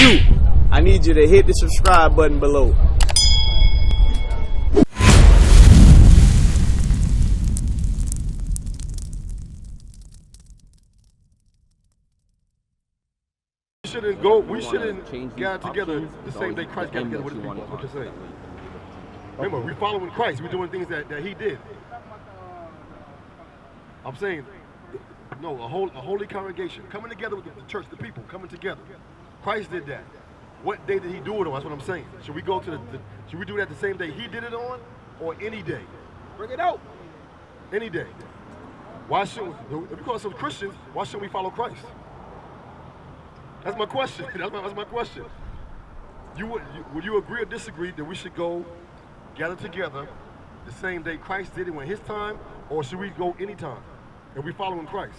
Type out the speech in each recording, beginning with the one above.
you, I need you to hit the subscribe button below. We shouldn't gather together the same day Christ got together with his people. That's what you're saying. Remember, we're following Christ. We're doing things that he did. I'm saying, no, a holy congregation coming together with the church, the people coming together. Christ did that. What day did he do it on? That's what I'm saying. Should we go to should we do that the same day he did it on, or any day? Bring it out. Any day. Why shouldn't we, if we call ourselves Christians, why shouldn't we follow Christ? That's my question. That's my question. Would you agree or disagree that we should go gather together the same day Christ did it when his time, or should we go anytime if we following Christ?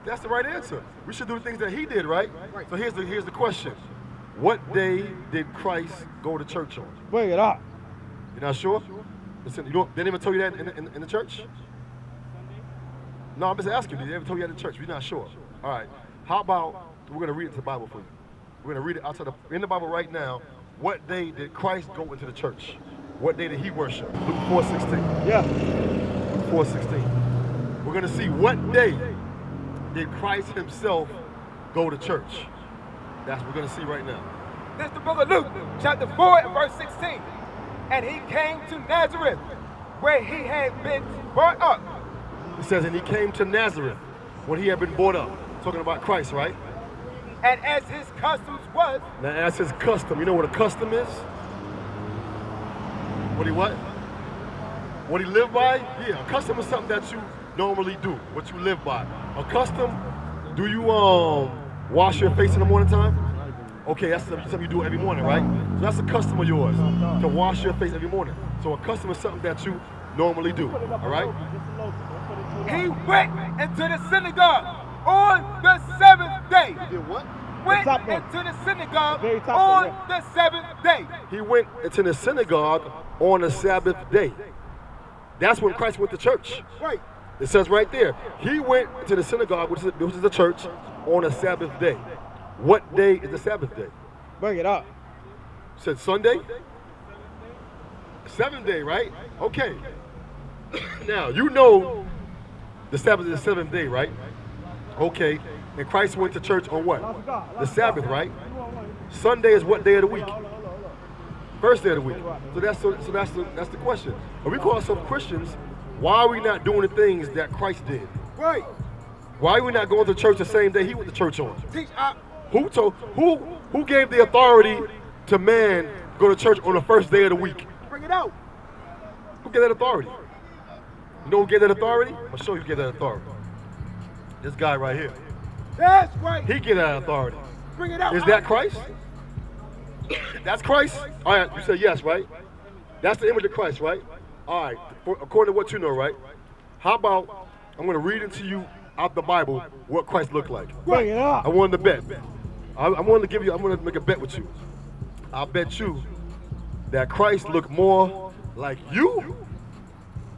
That's the right answer. We should do the things that he did, right? So here's the question. What day did Christ go to church on? Bring it up. You're not sure? Listen, they didn't even tell you that in the church? No, I'm just asking you. They ever told you that in the church? We're not sure. All right. How about we're going to read it to the Bible for you? We're going to read it outside in the Bible right now. What day did Christ go into the church? What day did he worship? Luke 4:16. Yeah. Luke 4:16. We're going to see what day did Christ himself go to church. That's what we're going to see right now. This is the book of Luke, chapter 4 and verse 16. And he came to Nazareth, where he had been brought up. It says, and he came to Nazareth, when he had been brought up. Talking about Christ, right? And as his customs was. Now, as his custom, you know what a custom is? What? What he lived by? Yeah, a custom is something that you normally do, what you live by. A custom, do you wash your face in the morning time? Okay, that's something you do every morning, right? So that's a custom of yours, to wash your face every morning. So a custom is something that you normally do, all right? He went into the synagogue on the seventh day. He did what? Went into the synagogue on the seventh day. He went into the synagogue on the Sabbath day. That's when Christ went to church. Right. It says right there, he went to the synagogue, which is the church, on a Sabbath day. What day is the Sabbath day? Bring it up. It said Sunday? Seventh day, right? Okay. Now, you know the Sabbath is the seventh day, right? Okay. And Christ went to church on what? The Sabbath, right? Sunday is what day of the week? First day of the week. So that's the question. If we call ourselves Christians, why are we not doing the things that Christ did? Right. Why are we not going to church the same day he went to church on? Teach Who gave the authority to man to go to church on the first day of the week? Bring it out. Who gave that authority? You know who gave that authority? I'll show you who gave that authority. This guy right here. That's right. He gave that authority. Bring it out. Is that Christ? That's Christ? All right, you said yes, right? That's the image of Christ, right? All right, according to what you know, right? How about I'm going to read into you out the Bible what Christ looked like. Bring it up. I wanted to bet. I'm going to make a bet with you. I'll bet you that Christ looked more like you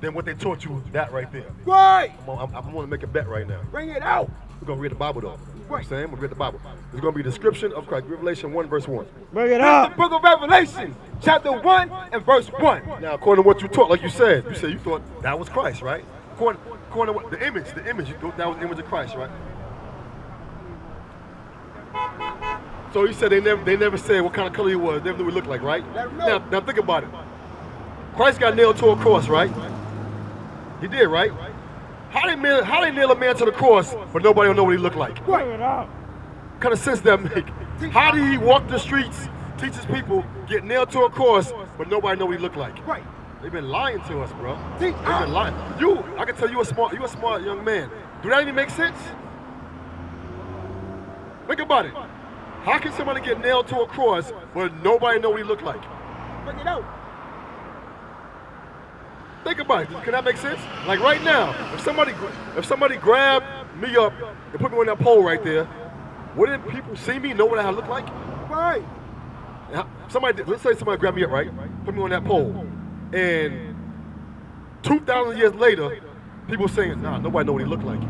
than what they taught you that right there. Right. I'm going to make a bet right now. Bring it out. We're going to read the Bible though. You know what I'm saying? We're going to read the Bible. It's going to be a description of Christ. Revelation 1 verse 1. Bring it This is up. the book of Revelation, chapter 1 and verse 1. Now, according to what you taught, like you said you thought that was Christ, right? According to what the image, you thought that was the image of Christ, right? So you said they never said what kind of color he was, they never knew what he looked like, right? Now think about it. Christ got nailed to a cross, right? He did, right? How they nail a man to the cross, but nobody don't know what he looked like? Bring it up. What kind of sense that make? How did he walk the streets, teach his people, get nailed to a cross, but nobody know what he looked like? Right. They've been lying to us, bro. Teach They've been lying. I can tell you a smart young man. Do that even make sense? Think about it. How can somebody get nailed to a cross but nobody know what he looked like? Bring it out. Think about it. Can that make sense? Like right now, if somebody grabbed me up and put me on that pole right there, wouldn't people see me, know what I look like? Right. Let's say somebody grabbed me up, right? Put me on that pole. And 2,000 years later, people saying, nah, nobody know what he looked like.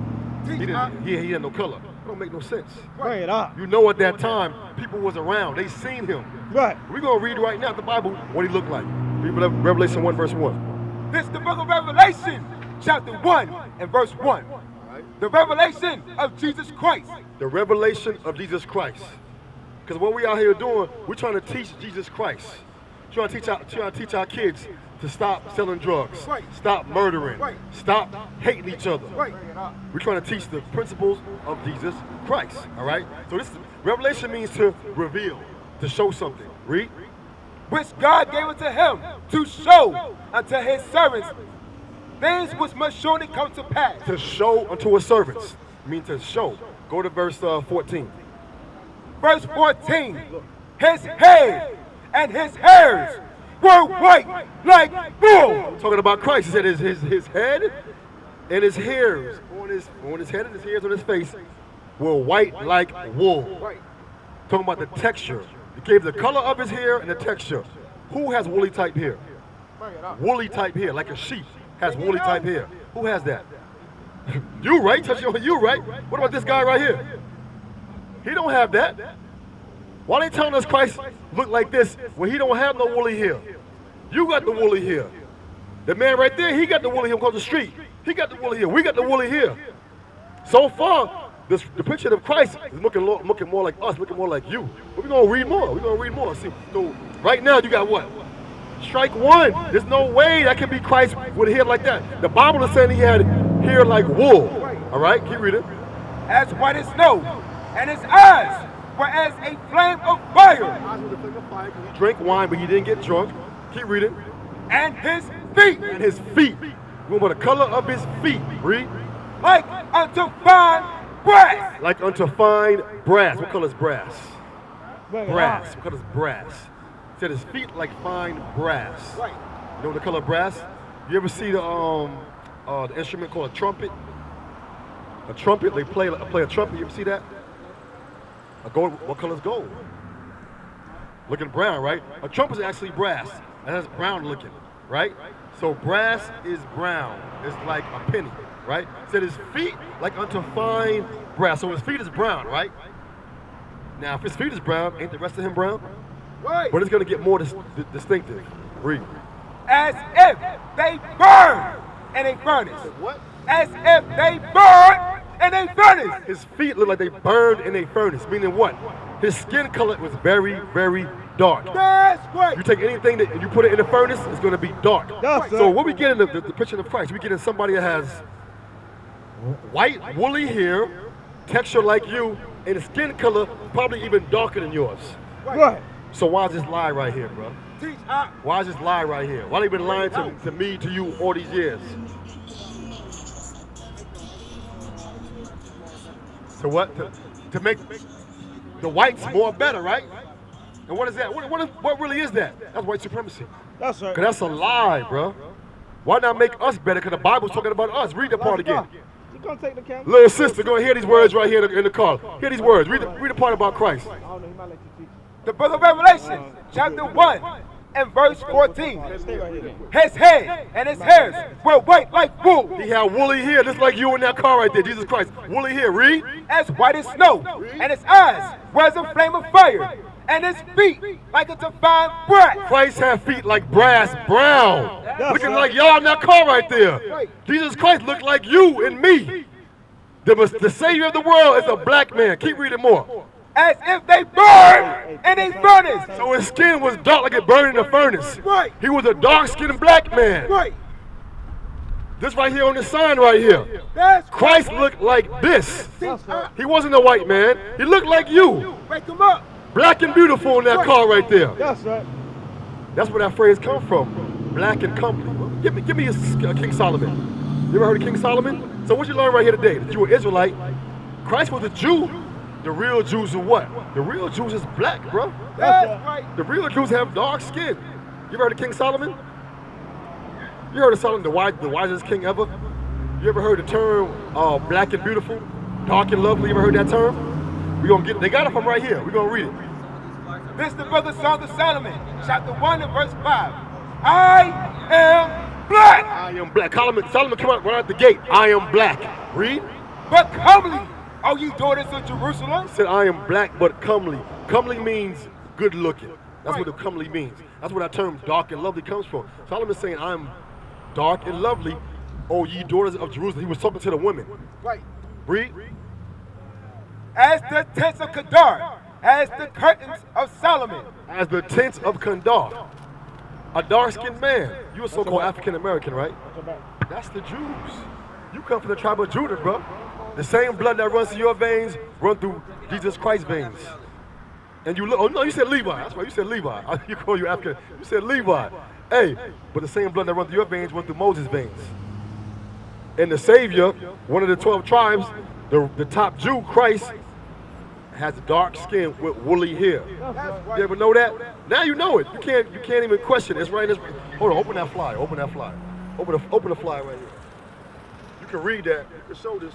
He had no color. It don't make no sense. Bring it up. You know at that time, people was around. They seen him. Right. We're going to read right now the Bible what he looked like. Read Revelation 1 verse 1. This is the book of Revelation, chapter 1 and verse 1. The revelation of Jesus Christ. The revelation of Jesus Christ. Because what we out here doing, we're trying to teach Jesus Christ. Trying to teach our kids to stop selling drugs, Right. stop murdering, Right. stop hating each other. Right. We're trying to teach the principles of Jesus Christ, all right? So this revelation means to reveal, to show something. Read. Which God gave unto him to show unto his servants things which must surely come to pass. To show unto his servants. Means to show. Go to verse 14. Verse 14, his head and his hairs were white like wool. Talking about Christ, he said his head and his hairs on his head and his hairs on his face were white like wool. Talking about the texture. He gave the color of his hair and the texture. Who has woolly type hair? Woolly type hair, like a sheep has woolly type hair. Who has that? You, right? Touch on you, right? What about this guy right here? He don't have that. Why they telling us Christ look like this when he don't have no woolly hair? You got the woolly hair. The man right there, he got the woolly hair across the street. He got the woolly hair. We got the woolly hair. So far, the picture of Christ is looking more like us, looking more like you. But we're going to read more. We're going to read more. See, so right now, you got what? Strike one. There's no way that can be Christ with hair like that. The Bible is saying he had hair like wool. All right, keep reading. As white as snow, and his eyes were as a flame of fire. Eyes with a flame of fire, 'cause he drank wine, but he didn't get drunk. Keep reading. And his feet And his feet. Remember the color of his feet. Read. like unto fine brass. Like unto fine brass. What color is brass? Bring it Brass. up. What color is brass? He said his feet like fine brass. Right. You know the color of brass? You ever see the instrument called a trumpet? A trumpet, they play a trumpet. You ever see that? A gold. What color is gold? Looking brown, right? A trumpet is actually brass. And that's brown looking, right? So brass is brown. It's like a penny, right? Said his feet like unto fine brass. So his feet is brown, right? Now, if his feet is brown, ain't the rest of him brown? Right. But it's going to get more distinctive. Read. As if they burn in a furnace. What? As if they burn in a furnace. His feet look like they burned in a furnace, meaning what? His skin color was very, very dark. That's right. You take anything that you put it in a furnace, it's going to be dark. That's So right. what we get in the picture of Christ, we get in somebody that has white, woolly hair, texture like you, and the skin color probably even darker than yours. Right. So why this lie right here, bro? Teach Why this lie right here? Why they been lying to me, to you all these years? So what? To make the whites more better, right? And what is that? What really is that? That's white supremacy. That's right. Because that's a lie, bro. Why not make us better? Because the Bible's talking about us. Read the part again. You gonna take the camera? Little sister, go and hear these words right here in the car. Hear these words. Read the part about Christ. I don't know. He might let you teach. the book of Revelation, chapter 1 and verse 14. Stay right here. His head and his hairs were white like wool, He had woolly hair, just like you in that car right there. Jesus Christ. Woolly hair. Read. as white as snow, and his eyes were as a flame of fire, and his feet like unto fine brass. Christ had feet like brass brown. That's Looking right. like y'all in that car right there. Jesus Christ looked like you and me. The Savior of the world is a black man. Keep reading more. As if they burned in a furnace. So his skin was dark like it burned in a furnace. Right. He was a dark-skinned black man. Right. This right here on the sign right here. That's Christ looked like this. That's right. He wasn't a white man. He looked like you. Wake them up. Black and beautiful in that car right there. That's right. That's where that phrase come from. Black and comely. Give me a King Solomon. You ever heard of King Solomon? So what you learn right here today? That you were Israelite. Christ was a Jew. The real Jews are what? The real Jews is black, bro. That's right. The real Jews have dark skin. You ever heard of King Solomon? You heard of Solomon, the wisest king ever? You ever heard the term black and beautiful, dark and lovely? You ever heard that term? We gonna get it. They got it from right here. We're gonna read it. This is the book of Song of Solomon, chapter 1 and verse 5. I am black, I am black. Solomon come out right out the gate. I am black. Read. but comely O ye daughters of Jerusalem. He said, I am black but comely. Comely means good looking. That's what the comely means. That's where that term dark and lovely comes from. Solomon is saying, I'm dark and lovely, O ye daughters of Jerusalem. He was talking to the women. Right. Read. As the tents of Kedar, as the curtains of Solomon. As the tents of Kandar. A dark-skinned man. You a so-called African-American, right? That's the Jews. You come from the tribe of Judah, bro. The same blood that runs through your veins run through Jesus Christ's veins. And you look, oh no, you said Levi. That's right, you said Levi. You call you African. You said Levi. Hey, but the same blood that runs through your veins run through Moses' veins. And the Savior, one of the 12 tribes, the top Jew, Christ, has dark skin with woolly hair. You ever know that? Now you know it. You can't even question it. It's right in this. Hold on, open that flyer. Open that flyer. Open the flyer right here. You can read that. You can show this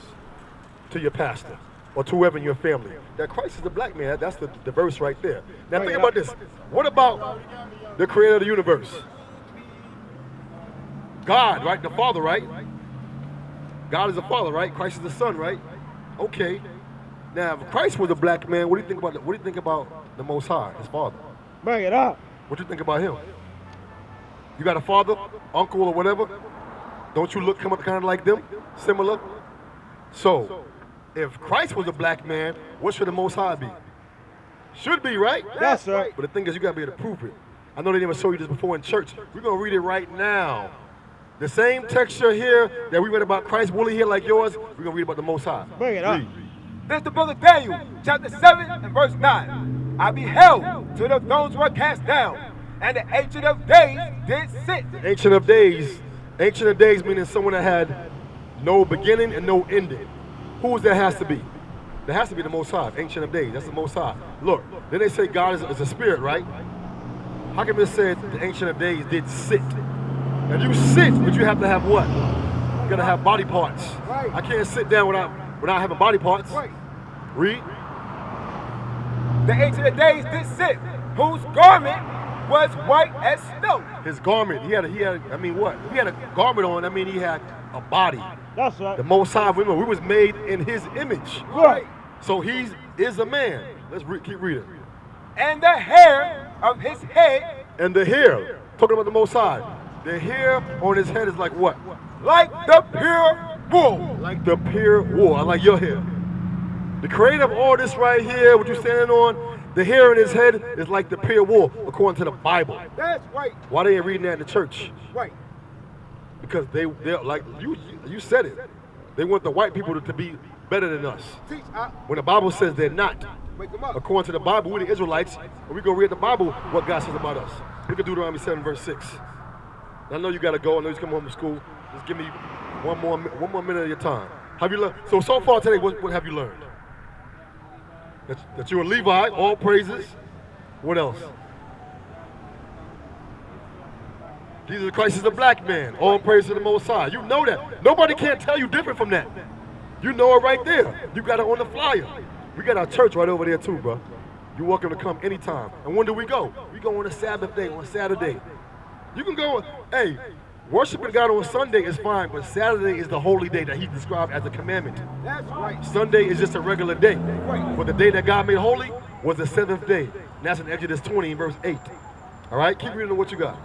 to your pastor or to whoever in your family. That Christ is the black man. That's the verse right there. Now think about this. What about the creator of the universe? God, right? The Father, right? God is the Father, right? Christ is the Son, right? Okay. Now, if Christ was a black man, what do you think about the Most High, his Father? Bring it up. What do you think about him? You got a father, uncle, or whatever? Don't you come up kind of like them? Similar? So, if Christ was a black man, what should the Most High be? Should be, right? That's right. But the thing is, you got to be able to prove it. I know they didn't even show you this before in church. We're going to read it right now. The same texture here that we read about Christ, woolly hair like yours, we're going to read about the Most High. Bring it up. Read. This is the book of Daniel, chapter 7 and verse 9. I beheld till the thrones were cast down, and the Ancient of Days did sit. Ancient of Days. Ancient of Days meaning someone that had no beginning and no ending. Who is that has to be? That has to be the Most High, Ancient of Days. That's the Most High. Look, then they say God is a spirit, right? How come it said the Ancient of Days did sit? And you sit, but you have to have what? You gotta have body parts. Right. I can't sit down without having body parts. Right. Read. The Ancient of Days did sit, whose garment was white as snow. His garment, he had I mean what? If he had a garment on, I mean he had a body. That's right. The Most High, we was made in his image. Right. So he is a man. Let's keep reading. And the hair of his head, And the hair, talking about the Most High, the hair on his head is like what? like the pure wool. Like the pure wool. I like your hair. The creator of all this right here, what you're standing on, the hair in his head is like the pure wool, according to the Bible. That's right. Why they ain't reading that in the church? Right. Because they're like, you said it. They want the white people to be better than us. Teach, When the Bible says they're not. wake them up. According to the Bible, we're the Israelites, and we go read the Bible, what God says about us. Look at Deuteronomy 7, verse 6. I know you got to go. I know you come home from school. Just give me one more minute of your time. Have you learned? So far today, what have you learned? That you're a Levite, all praises. What else? Jesus Christ is a black man, all praise to the Most High. You know that. Nobody can't tell you different from that. You know it right there. You got it on the flyer. We got our church right over there too, bro. You're welcome to come anytime. And when do we go? We go on a Sabbath day, on Saturday. You can go, hey, worshiping God on Sunday is fine, but Saturday is the holy day that he described as a commandment. That's right. Sunday is just a regular day. Right. But the day that God made holy was the seventh day. And that's in Exodus 20, verse 8. All right, keep reading what you got.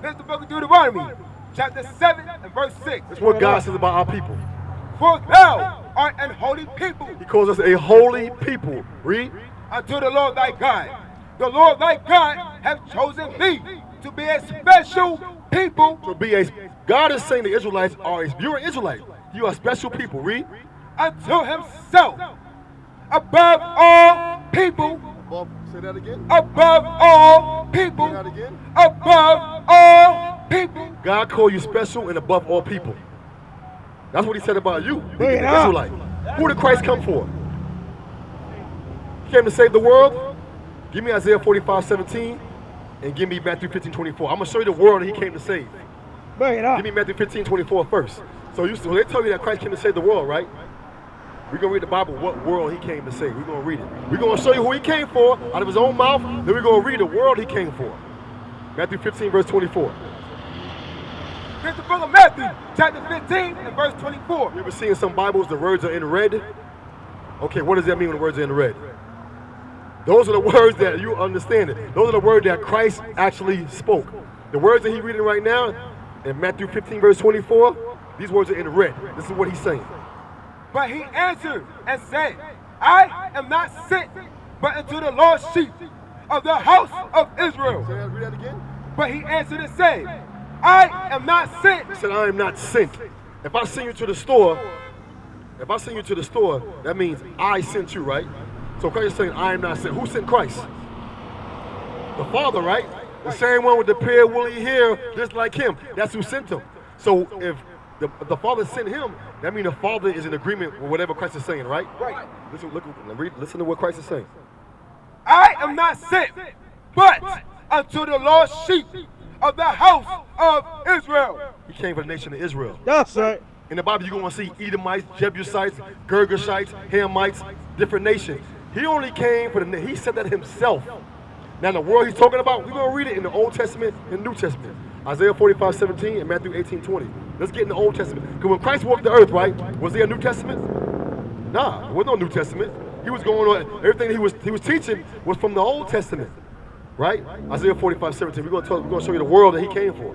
This is the book of Deuteronomy, chapter 7 and verse 6. That's what God says about our people. For thou art an holy people He calls us a holy people. Read. unto the Lord thy God. The Lord thy God hath chosen thee to be a special people To be God is saying the Israelites you're an Israelite. You are special people. Read. unto himself, above all people, Say that again. above all people, Say that again. above all people. God called you special and above all people. That's what he said about you. Being an Yeah. Israelite. Who did Christ come for? He came to save the world. Give me Isaiah 45:17 and give me Matthew 15:24. I'm going to show you the world that he came to save. Bring it up. Give me Matthew 15:24 first. So when they tell you that Christ came to save the world, right? We're going to read the Bible, what world he came to save. We're going to read it. We're going to show you who he came for out of his own mouth. Then we're going to read the world he came for. Matthew 15, verse 24. This is the book of Matthew, chapter 15 and verse 24. You ever seen some Bibles, the words are in red? Okay, what does that mean when the words are in red? Those are the words that you understand it. Those are the words that Christ actually spoke. The words that he's reading right now in Matthew 15, verse 24, these words are in red. This is what he's saying. But he answered and said, I am not sent but unto the lost sheep of the house of Israel. Read that again. But he answered and said, I am not sent. He said, I am not sent. If I send you to the store, that means I sent you, right? So Christ is saying, I am not sent. Who sent Christ? The Father, right? The same one with the pair woolly hair, just like him. That's who sent him. So if the Father sent him, that means the Father is in agreement with whatever Christ is saying, right? Right. Listen to what Christ is saying. I am not sent, but unto the lost sheep of the house of Israel. He came for the nation of Israel. That's right. In the Bible, you're going to see Edomites, Jebusites, Girgashites, Hamites, different nations. He only came for he said that himself. Now, the world he's talking about, we're going to read it in the Old Testament and New Testament. Isaiah 45:17 and Matthew 18:20. Let's get in the Old Testament. Because when Christ walked the earth, right, was there a New Testament? Nah, there was no New Testament. He was going on, everything he was teaching was from the Old Testament, right? Isaiah 45:17. We're going to show you the world that he came for.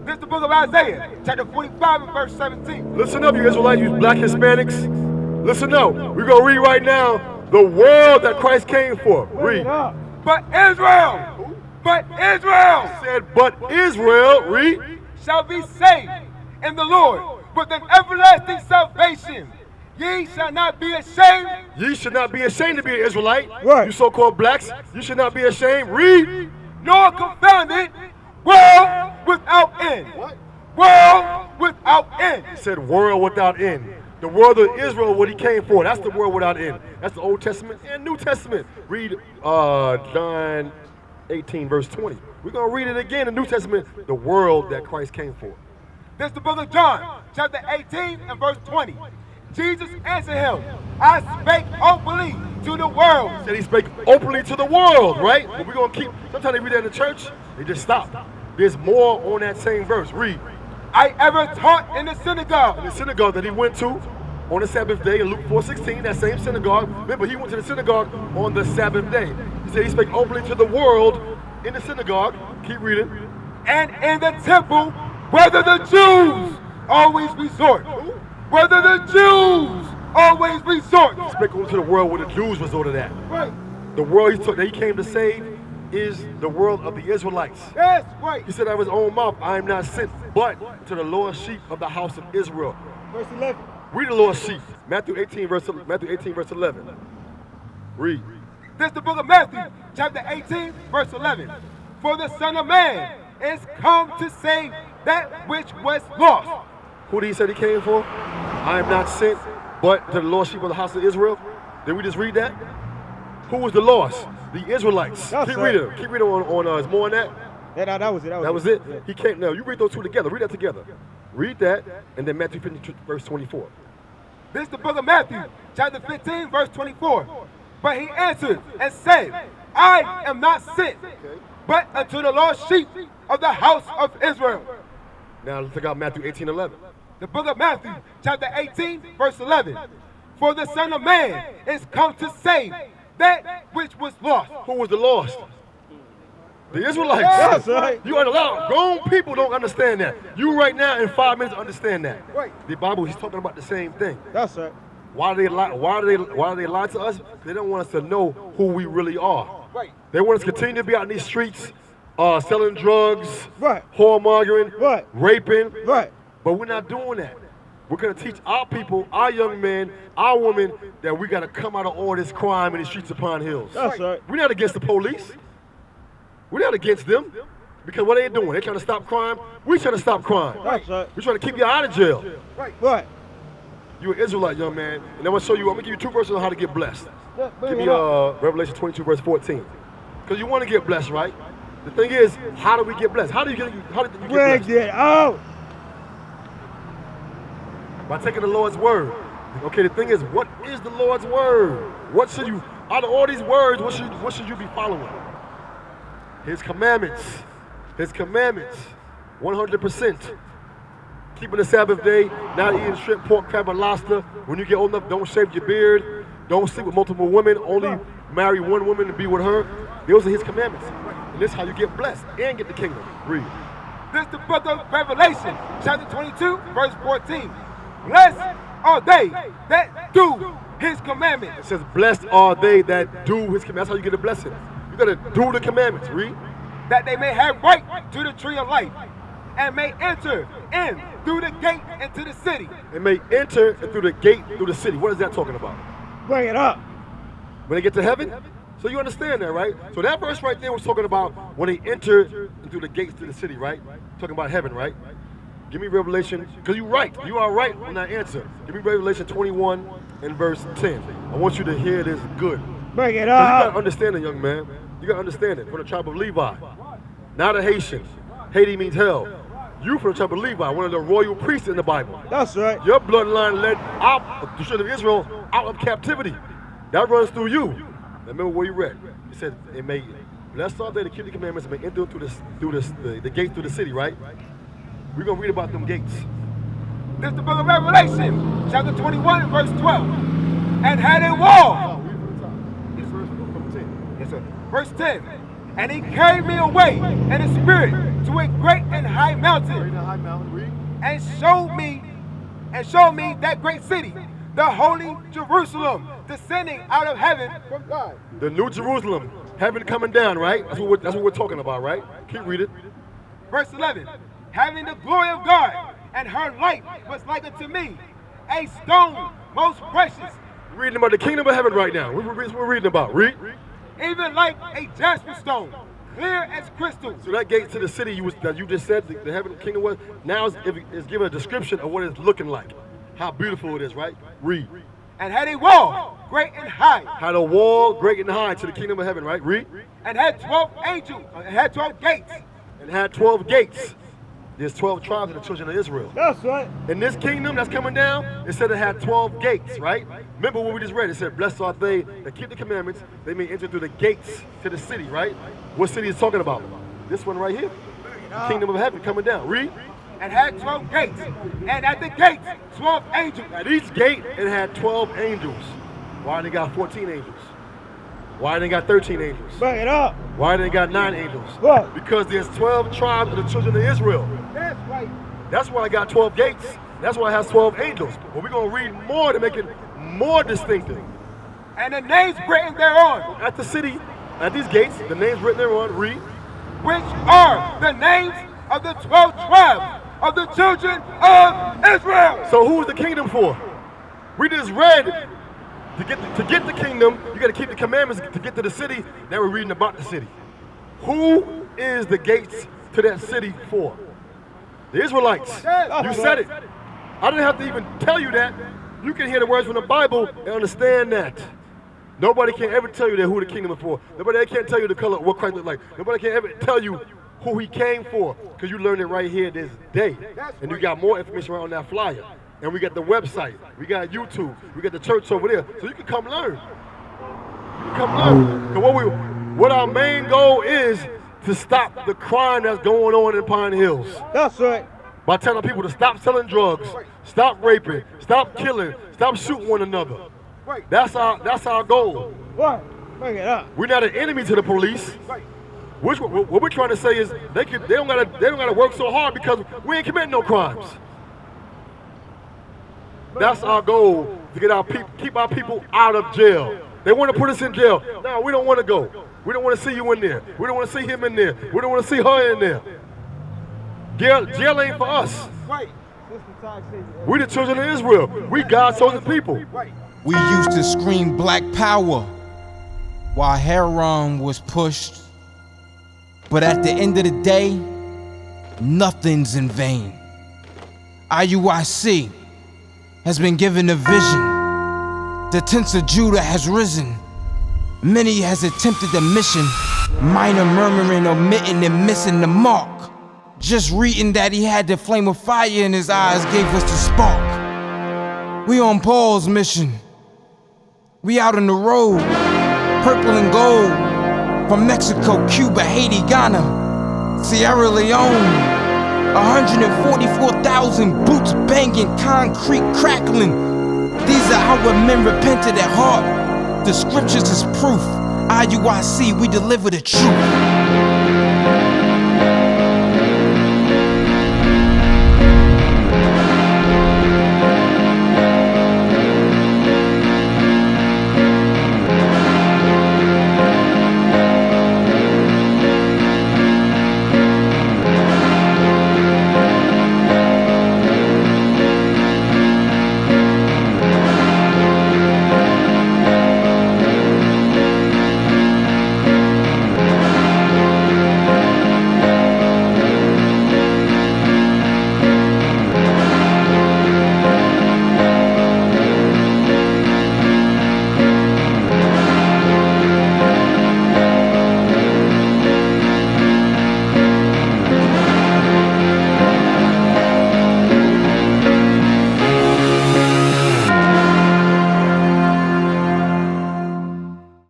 This is the book of Isaiah, chapter 45 and verse 17. Listen up, you Israelites, you black Hispanics. Listen up. We're going to read right now the world that Christ came for. Read. But Israel, Said, but Israel, read, shall be saved in the Lord with an everlasting salvation. Ye shall not be ashamed. Ye should not be ashamed to be an Israelite. Right. You so-called blacks, you should not be ashamed. Read. Nor confounded, world without end. What? World without end. He said world without end. The world of Israel, what he came for, that's the world without end. That's the Old Testament and New Testament. Read John 18, verse 20. We're going to read it again in the New Testament, the world that Christ came for. This is the book of John, chapter 18 and verse 20. Jesus answered him, I spake openly to the world. Said he spake openly to the world, right? But we're going to keep, sometimes they read that in the church, they just stop. There's more on that same verse. Read. I ever taught in the synagogue. In the synagogue that he went to on the Sabbath day in Luke 4:16, that same synagogue. Remember, he went to the synagogue on the Sabbath day. He said he spake openly to the world in the synagogue. Keep reading. And in the temple, whether the Jews always resort. Whether the Jews always resort. He spake openly to the world where the Jews resorted at. Right. The world that he came to save is the world of the Israelites. That's right. He said out of his own mouth, I am not sent but to the lost sheep of the house of Israel. Verse 11. Read the lost sheep. Matthew 18, verse 11. Read. This is the book of Matthew, chapter 18, verse 11. For the Son of Man is come to save that which was lost. Who did he say he came for? I am not sent but to the lost sheep of the house of Israel. Did we just read that? Who was the lost? The Israelites. That's Keep right. reading. Keep reading on is more on that. Yeah, that was it. That was it. Yeah. He came. Now you read those two together. Read that together. Read that, and then Matthew 15, verse 24. This is the book of Matthew, chapter 15, verse 24. But he answered and said, I am not sent, but unto the lost sheep of the house of Israel. Now let's check out Matthew 18:11. The book of Matthew, chapter 18, verse 11. For the Son of Man is come to save that which was lost. Who was the lost? The Israelites. That's right. You aren't allowed. Grown people don't understand that. You right now in 5 minutes understand that. Right. The Bible, he's talking about the same thing. That's right. Why do they lie? Why do they lie to us? They don't want us to know who we really are. Right. They want us to continue to be out in these streets, selling drugs, Right. whoremongering, Right. raping. Right. But we're not doing that. We're gonna teach our people, our young men, our women, that we gotta come out of all this crime in the streets of Pine Hills. That's right. We're not against the police. We're not against them. Because what are they doing? They're trying to stop crime. We're trying to stop crime. That's right. We're trying to keep you out of jail. Right. You're an Israelite, young man. And I'm gonna give you 2 verses on how to get blessed. Yeah, bring Give it me up. Revelation 22, verse 14. Because you want to get blessed, right? The thing is, how do we get blessed? How did you get Bring blessed? it out. By taking the Lord's word. Okay, the thing is, what is the Lord's word? What should you, out of all these words, what should you be following? His commandments. His commandments. 100%. Keeping the Sabbath day, not eating shrimp, pork, crab, and lobster. When you get old enough, don't shave your beard. Don't sleep with multiple women. Only marry one woman and be with her. Those are his commandments. And this is how you get blessed and get the kingdom. Read. This is the book of Revelation, chapter 22, verse 14. Blessed are they that do his commandments. It says, blessed are they that do his commandments. That's how you get a blessing. You got to do the commandments. Read. That they may have right to the tree of life, and may enter in through the gate into the city. They may enter through the gate through the city. What is that talking about? Bring it up. When they get to heaven? So you understand that, right? So that verse right there was talking about when they enter through the gates to the city, right? Talking about heaven, right? Give me Revelation, because you're right. You are right on that answer. Give me Revelation 21 and verse 10. I want you to hear this good. Bring it You got to up. understand it, young man. You got to understand it. From the tribe of Levi, not a Haitian. Haiti means hell. You from the tribe of Levi, one of the royal priests in the Bible. That's right. Your bloodline led out the children of Israel out of captivity. That runs through you. Remember what you read. It said, "It may blessed are they to keep the commandments and may enter through the gate through the city." Right? We're gonna read about them gates. This is the book of Revelation, chapter 21, verse 12. And had a wall. Yes, sir. Verse 10. And he carried me away in the spirit to a great and high mountain, and showed me that great city, the holy Jerusalem, descending out of heaven from God. The New Jerusalem, heaven coming down, right? That's what we're talking about, right? Keep reading. Verse 11. Having the glory of God, and her light was like unto me, a stone most precious, We're reading about the kingdom of heaven right now. We're reading about. Read. even like a jasper stone, clear as crystal. So that gate to the city that you just said the heaven kingdom was, now it's given a description of what it's looking like. How beautiful it is, right? Read. And had a wall great and high, Had a wall great and high to the kingdom of heaven, right? Read. and had 12 angels, and had 12 gates. And had 12 gates. There's 12 tribes of the children of Israel. That's right. In this kingdom that's coming down, it said it had 12 gates, right? Remember what we just read? It said, blessed are they that keep the commandments, they may enter through the gates to the city, right? What city is talking about? This one right here. The kingdom of heaven coming down. Read. And had 12 gates, and at the gates 12 angels. At each gate, it had 12 angels. Why they got 14 angels? Why they got 13 angels? Bring it up. Why they got 9 angels? What? Because there's 12 tribes of the children of Israel. That's right. That's why I got 12 gates. That's why it has 12 angels. But we're going to read more to make it more distinctive. And the names written thereon, At the city, at these gates, the names written thereon, read. which are the names of the 12 tribes of the children of Israel. So who is the kingdom for? We just read to get the kingdom, you got to keep the commandments to get to the city. Now we're reading about the city. Who is the gates to that city for? The Israelites. You said it. I didn't have to even tell you that. You can hear the words from the Bible and understand that. Nobody can ever tell you that who the kingdom is for. Nobody can't tell you the color, what Christ looked like. Nobody can ever tell you who he came for, because you learned it right here this day. And you got more information right on that flyer. And we got the website, we got YouTube, we got the church over there. So you can come learn. You can come learn. Because what our main goal is to stop the crime that's going on in Pine Hills. That's right. By telling people to stop selling drugs, stop raping, stop killing, stop shooting one another. That's our goal. What? Bring it up. We're not an enemy to the police. What we're trying to say is they don't gotta work so hard because we ain't committing no crimes. That's our goal, to get keep our people out of jail. They want to put us in jail. No, we don't want to go. We don't want to see you in there. We don't want to see him in there. We don't want to see her in there. Jail ain't for us. We the children of Israel. We God's chosen people. We used to scream black power while heroin was pushed. But at the end of the day, nothing's in vain. IUIC has been given a vision. The tents of Judah has risen. Many has attempted the mission, minor murmuring, omitting, and missing the mark. Just reading that he had the flame of fire in his eyes gave us the spark. We on Paul's mission. We out on the road, purple and gold, from Mexico, Cuba, Haiti, Ghana, Sierra Leone. 144,000 boots banging, concrete crackling, These are our men repented at heart. The scriptures is proof. IUIC, we deliver the truth.